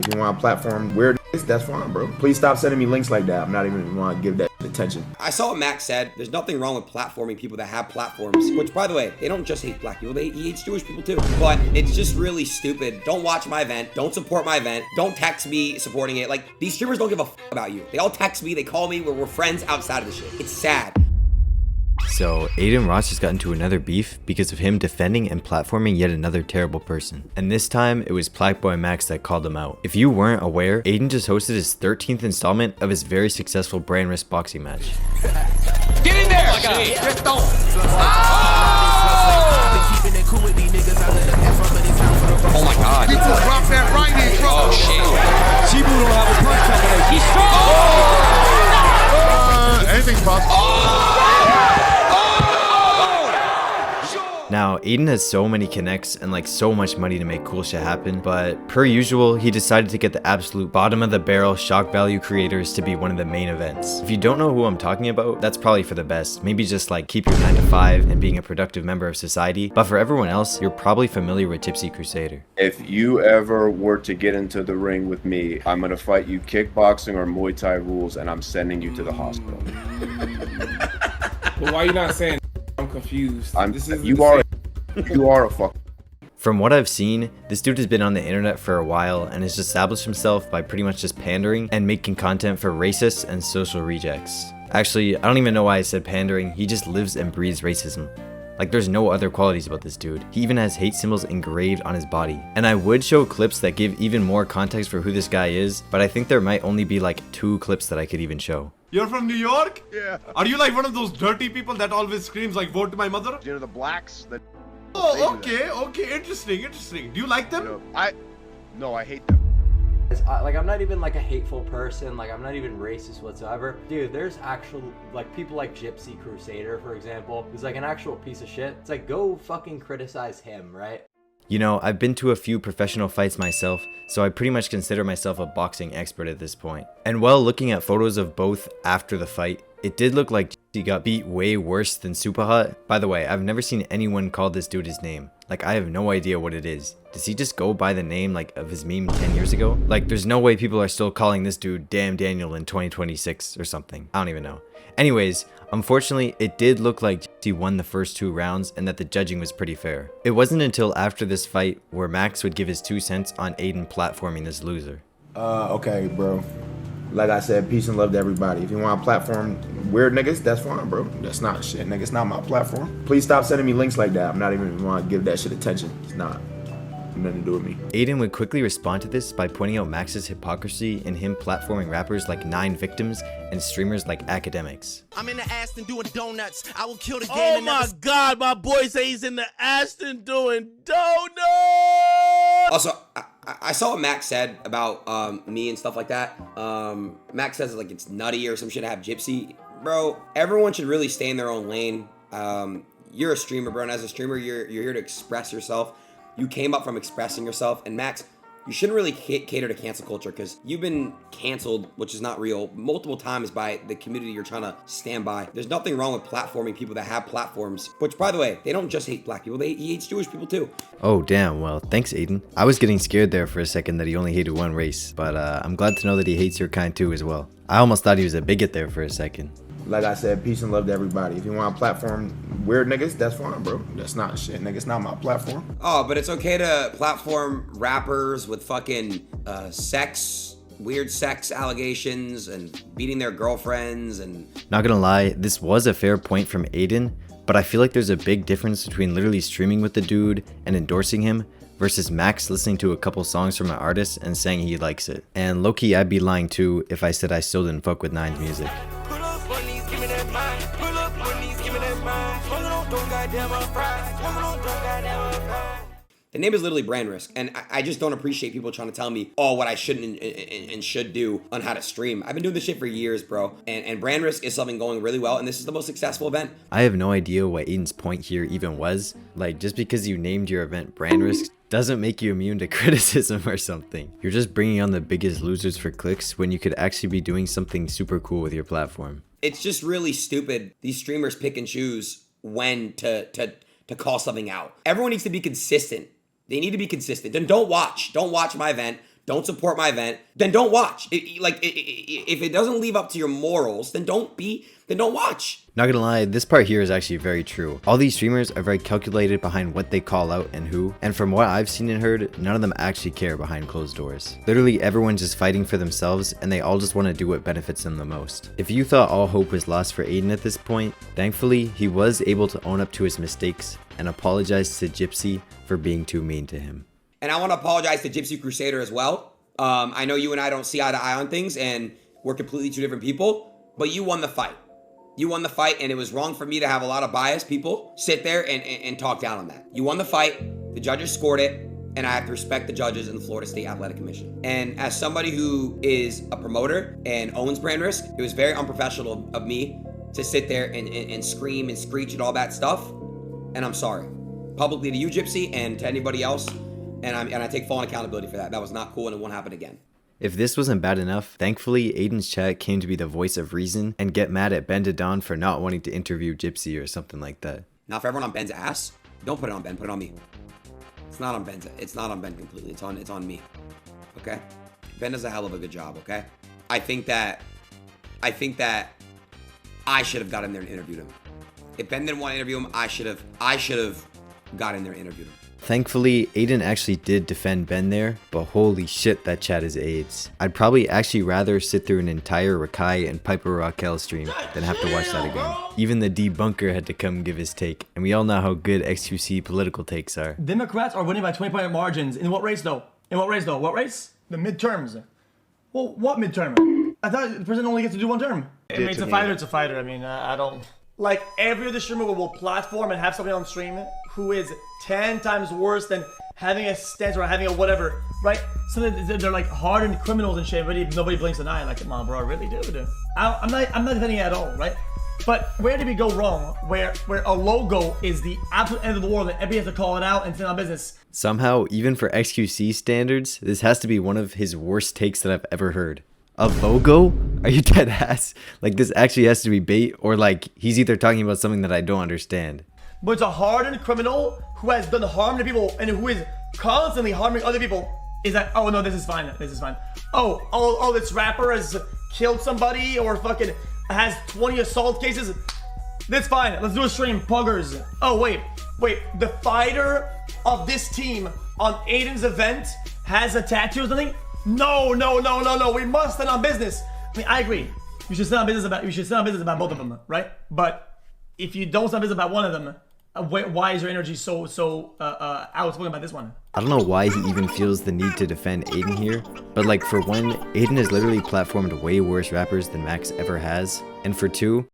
If you want a platform weird, that's fine, bro. Please stop sending me links like that. I'm not even want to give that attention. I saw what Max said. There's nothing wrong with platforming people that have platforms, which, by the way, they don't just hate black people. He hates Jewish people too. But it's just really stupid. Don't watch my event. Don't support my event. Don't text me supporting it. Like, these streamers don't give a f about you. They all text me. They call me. We're friends outside of the shit. It's sad. So, Aiden Ross just got into another beef because of him defending and platforming yet another terrible person. And this time, it was Plaqueboymax that called him out. If you weren't aware, Aiden just hosted his 13th installment of his very successful brandrisk boxing match. Get in there! Oh my God. Just don't. Oh my God. People drop that right in, bro. Oh shit. Chibu don't have a punch combination. He's strong. Anything's possible. Now, Aiden has so many connects and like so much money to make cool shit happen, but per usual, he decided to get the absolute bottom of the barrel shock value creators to be one of the main events. If you don't know who I'm talking about, that's probably for the best. Maybe just like keep your 9 to 5 and being a productive member of society. But for everyone else, you're probably familiar with Gypsy Crusader. If you ever were to get into the ring with me, I'm gonna fight you kickboxing or Muay Thai rules, and I'm sending you to the hospital. But why you not saying? I'm confused. You are a fuck. From what I've seen, this dude has been on the internet for a while and has established himself by pretty much just pandering and making content for racists and social rejects. Actually, I don't even know why I said pandering, he just lives and breathes racism. Like, there's no other qualities about this dude. He even has hate symbols engraved on his body. And I would show clips that give even more context for who this guy is, but I think there might only be like 2 clips that I could even show. You're from New York? Yeah. Are you like one of those dirty people that always screams like, vote to my mother? You know the blacks that. Oh, okay, interesting. Do you like them? You know, no, I hate them. Like, I'm not even like a hateful person, like I'm not even racist whatsoever. Dude, there's actual like people like Gypsy Crusader, for example, who's like an actual piece of shit. It's like, go fucking criticize him, right? You know, I've been to a few professional fights myself, so I pretty much consider myself a boxing expert at this point. And while looking at photos of both after the fight, it did look like he got beat way worse than Super Hot. By the way, I've never seen anyone call this dude his name. Like, I have no idea what it is. Does he just go by the name like of his meme 10 years ago? Like, there's no way people are still calling this dude Damn Daniel in 2026 or something. I don't even know. Anyways, unfortunately, it did look like he won the first 2 rounds and that the judging was pretty fair. It wasn't until after this fight where Max would give his 2 cents on Aiden platforming this loser. Okay, bro. Like I said, peace and love to everybody. If you want a platform weird niggas, that's fine, bro. That's not shit, nigga. It's not my platform. Please stop sending me links like that. I'm not even want to give that shit attention. It's not. Nothing to do with me. Aiden would quickly respond to this by pointing out Max's hypocrisy in him platforming rappers like 9 Victims and streamers like Academics. I'm in the Aston doing donuts. I will kill the game. Oh my God, my boy say he's in the Aston doing donuts. Also, I saw what Max said about me and stuff like that. Max says like it's nutty or some shit to have Gypsy. Bro, everyone should really stay in their own lane. You're a streamer, bro, and as a streamer, you're here to express yourself. You came up from expressing yourself, and Max, you shouldn't really cater to cancel culture because you've been canceled, which is not real, multiple times by the community you're trying to stand by. There's nothing wrong with platforming people that have platforms, which, by the way, they don't just hate black people, he hates Jewish people too. Oh damn, well thanks Aiden. I was getting scared there for a second that he only hated one race, but I'm glad to know that he hates your kind too as well. I almost thought he was a bigot there for a second. Like I said, peace and love to everybody. If you want a platform weird niggas, that's fine, bro. That's not shit, nigga. It's not my platform. Oh, but it's okay to platform rappers with fucking weird sex allegations and beating their girlfriends and... Not gonna lie, this was a fair point from Aiden, but I feel like there's a big difference between literally streaming with the dude and endorsing him versus Max listening to a couple songs from an artist and saying he likes it. And low-key, I'd be lying too if I said I still didn't fuck with Nine's music. The name is literally brandrisk, and I just don't appreciate people trying to tell me, oh, what I shouldn't and should do on how to stream. I've been doing this shit for years, bro, and brandrisk is something going really well, and this is the most successful event. I have no idea what Aiden's point here even was. Like, just because you named your event brandrisk doesn't make you immune to criticism or something. You're just bringing on the biggest losers for clicks when you could actually be doing something super cool with your platform. It's just really stupid. These streamers pick and choose when to call something out. Everyone needs to be consistent. They need to be consistent. Then don't watch my event. don't support my event, then don't watch. If it doesn't live up to your morals, then don't watch. Not gonna lie, this part here is actually very true. All these streamers are very calculated behind what they call out and who, and from what I've seen and heard, none of them actually care behind closed doors. Literally everyone's just fighting for themselves, and they all just want to do what benefits them the most. If you thought all hope was lost for Aiden at this point, thankfully he was able to own up to his mistakes and apologize to Gypsy for being too mean to him. And I want to apologize to Gypsy Crusader as well. I know you and I don't see eye to eye on things, and we're completely two different people, but you won the fight. You won the fight, and it was wrong for me to have a lot of biased people sit there and talk down on that. You won the fight, the judges scored it, and I have to respect the judges in the Florida State Athletic Commission. And as somebody who is a promoter and owns brandrisk, it was very unprofessional of me to sit there and scream and screech and all that stuff, and I'm sorry. Publicly to you, Gypsy, and to anybody else, and I take full accountability for that. That was not cool, and it won't happen again. If this wasn't bad enough, thankfully Aiden's chat came to be the voice of reason and get mad at Ben Adin for not wanting to interview Gypsy or something like that. Now for everyone on Ben's ass, don't put it on Ben, put it on me. It's not on Ben completely, it's on me. Okay? Ben does a hell of a good job, okay? I think that I should have got in there and interviewed him. If Ben didn't want to interview him, I should have got in there and interviewed him. Thankfully, Aiden actually did defend Ben there, but holy shit, that chat is AIDS. I'd probably actually rather sit through an entire Rakai and Piper Raquel stream than have to watch that again. Even the debunker had to come give his take, and we all know how good XQC political takes are. Democrats are winning by 20-point margins. In what race though? What race? The midterms. Well, what midterm? I thought the president only gets to do one term. I mean, it's a fighter. I mean, I don't... Like, every other streamer will platform and have somebody on stream who is 10 times worse than having a stance or having a whatever, right? So they're like hardened criminals and shit, but nobody blinks an eye. Like, come on, bro, really, dude. I'm not defending it at all, right? But where did we go wrong? Where a logo is the absolute end of the world and everybody has to call it out and stand on business. Somehow, even for XQC standards, this has to be one of his worst takes that I've ever heard. A logo? Are you dead ass? Like, this actually has to be bait, or like he's either talking about something that I don't understand. But it's a hardened criminal who has done harm to people and who is constantly harming other people. Is that, oh no, this is fine. Oh, this rapper has killed somebody or fucking has 20 assault cases. That's fine. Let's do a stream. Puggers. Oh, wait. The fighter of this team on Aiden's event has a tattoo or something? No. We must stand on business. I mean, I agree. You should stand on business about both of them, right? But if you don't stand on business about one of them, why is your energy so outspoken about this one? I don't know why he even feels the need to defend Aiden here, but like, for one, Aiden has literally platformed way worse rappers than Max ever has, and for two,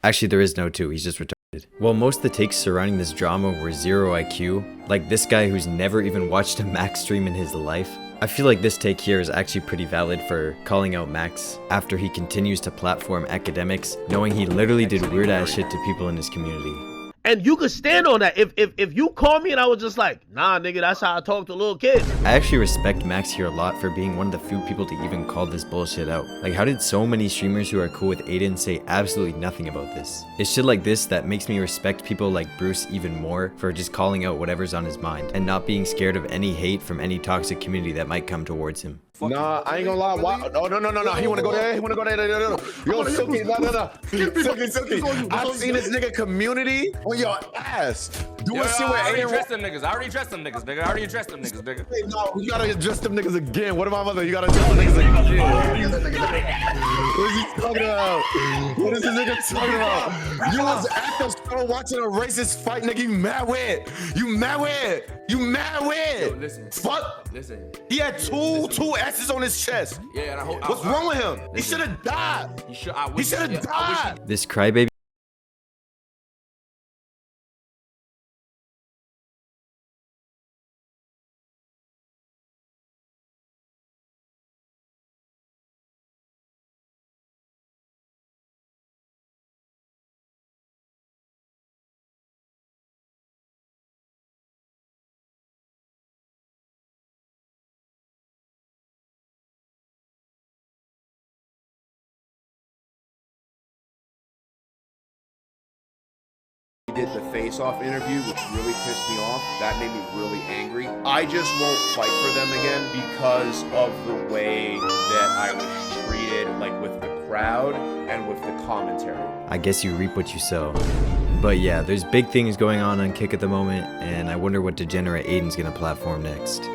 actually there is no two, he's just retarded. While most of the takes surrounding this drama were zero IQ, like this guy who's never even watched a Max stream in his life, I feel like this take here is actually pretty valid for calling out Max after he continues to platform academics, knowing he literally did weird ass shit to people in his community. And you could stand on that. If you call me and I was just like, nah, nigga, that's how I talk to little kids. I actually respect Max here a lot for being one of the few people to even call this bullshit out. Like, how did so many streamers who are cool with Aiden say absolutely nothing about this? It's shit like this that makes me respect people like Bruce even more for just calling out whatever's on his mind and not being scared of any hate from any toxic community that might come towards him. Nah, I ain't gonna lie. Why? Oh, no. He wanna go there. No. Yo, Silky, no. Silky. I've seen this nigga community on your ass. Do a shit with I already Aiden addressed them niggas. I already addressed them niggas, nigga. Hey, no, you gotta address them niggas again. What about mother? You gotta address them niggas again. What is he talking about? What is this nigga talking about? You was at the store watching a racist fight, nigga. You mad with? Yo, listen. Fuck. Listen. He had two S's on his chest. Yeah, and I hope. What's wrong with him? He should have died. He should have died. This crybaby did the face-off interview, which really pissed me off. That made me really angry. I just won't fight for them again because of the way that I was treated, like with the crowd and with the commentary. I guess you reap what you sow. But yeah, there's big things going on Kick at the moment, and I wonder what degenerate Aiden's gonna platform next.